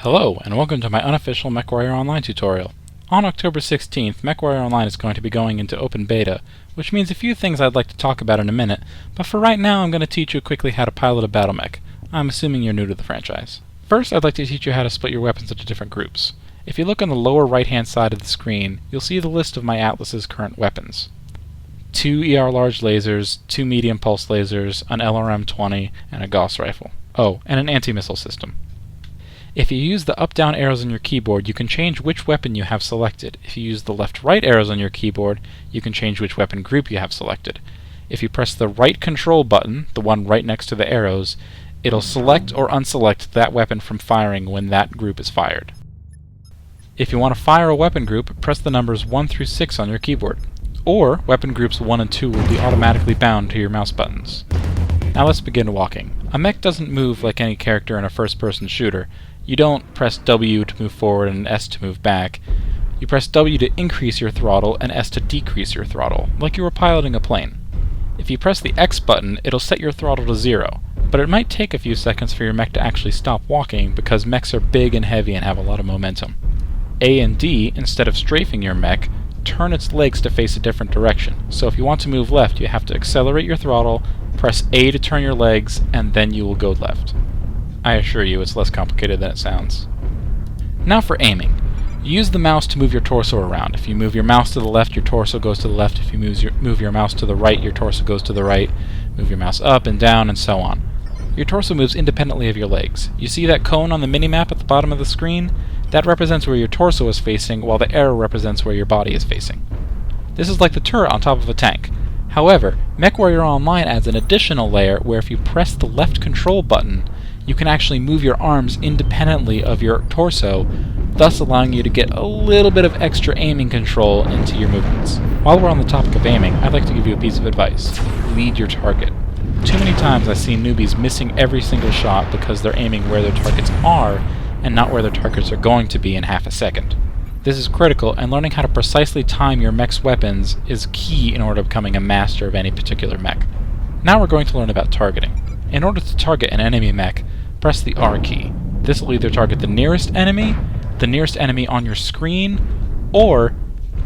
Hello, and welcome to my unofficial MechWarrior Online tutorial. On October 16th, MechWarrior Online is going to be going into open beta, which means a few things I'd like to talk about in a minute, but for right now I'm going to teach you quickly how to pilot a battle mech. I'm assuming you're new to the franchise. First, I'd like to teach you how to split your weapons into different groups. If you look on the lower right-hand side of the screen, you'll see the list of my Atlas's current weapons. 2 ER large lasers, 2 medium pulse lasers, an LRM-20, and a Gauss rifle. Oh, and an anti-missile system. If you use the up-down arrows on your keyboard, you can change which weapon you have selected. If you use the left-right arrows on your keyboard, you can change which weapon group you have selected. If you press the right control button, the one right next to the arrows, it'll select or unselect that weapon from firing when that group is fired. If you want to fire a weapon group, press the numbers 1 through 6 on your keyboard. Or, weapon groups 1 and 2 will be automatically bound to your mouse buttons. Now let's begin walking. A mech doesn't move like any character in a first-person shooter. You don't press W to move forward and S to move back. You press W to increase your throttle and S to decrease your throttle, like you were piloting a plane. If you press the X button, it'll set your throttle to 0, but it might take a few seconds for your mech to actually stop walking because mechs are big and heavy and have a lot of momentum. A and D, instead of strafing your mech, turn its legs to face a different direction. So if you want to move left, you have to accelerate your throttle, press A to turn your legs, and then you will go left. I assure you it's less complicated than it sounds. Now for aiming. Use the mouse to move your torso around. If you move your mouse to the left, your torso goes to the left. If you move your mouse to the right, your torso goes to the right. Move your mouse up and down and so on. Your torso moves independently of your legs. You see that cone on the minimap at the bottom of the screen? That represents where your torso is facing, while the arrow represents where your body is facing. This is like the turret on top of a tank. However, MechWarrior Online adds an additional layer where if you press the left control button, you can actually move your arms independently of your torso, thus allowing you to get a little bit of extra aiming control into your movements. While we're on the topic of aiming, I'd like to give you a piece of advice. Lead your target. Too many times I've seen newbies missing every single shot because they're aiming where their targets are and not where their targets are going to be in half a second. This is critical, and learning how to precisely time your mech's weapons is key in order to becoming a master of any particular mech. Now we're going to learn about targeting. In order to target an enemy mech, press the R key. This will either target the nearest enemy on your screen, or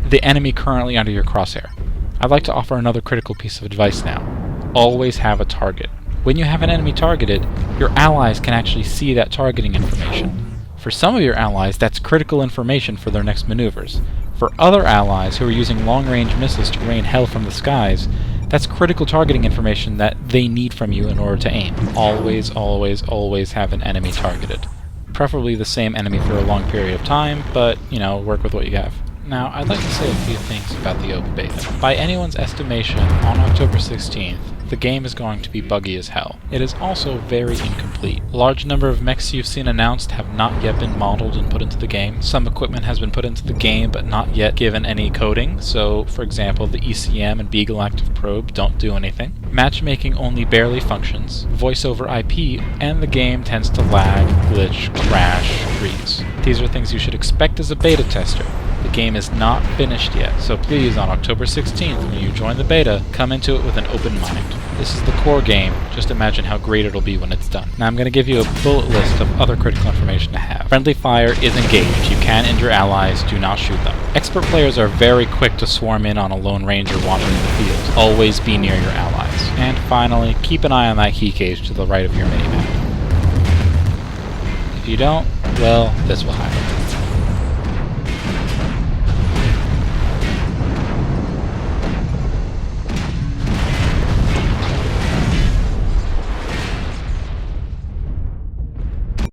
the enemy currently under your crosshair. I'd like to offer another critical piece of advice now. Always have a target. When you have an enemy targeted, your allies can actually see that targeting information. For some of your allies, that's critical information for their next maneuvers. For other allies who are using long-range missiles to rain hell from the skies, that's critical targeting information that they need from you in order to aim. Always, always, always have an enemy targeted. Preferably the same enemy for a long period of time, but, work with what you have. Now, I'd like to say a few things about the open beta. By anyone's estimation, on October 16th, the game is going to be buggy as hell. It is also very incomplete. A large number of mechs you've seen announced have not yet been modeled and put into the game. Some equipment has been put into the game but not yet given any coding, so for example the ECM and Beagle Active Probe don't do anything. Matchmaking only barely functions. Voice over IP, and the game tends to lag, glitch, crash, freeze. These are things you should expect as a beta tester. The game is not finished yet, so please, on October 16th, when you join the beta, come into it with an open mind. This is the core game, just imagine how great it'll be when it's done. Now I'm going to give you a bullet list of other critical information to have. Friendly fire is engaged. You can injure allies, do not shoot them. Expert players are very quick to swarm in on a lone ranger wandering in the field. Always be near your allies. And finally, keep an eye on that key cage to the right of your minimap. If you don't, well, this will happen.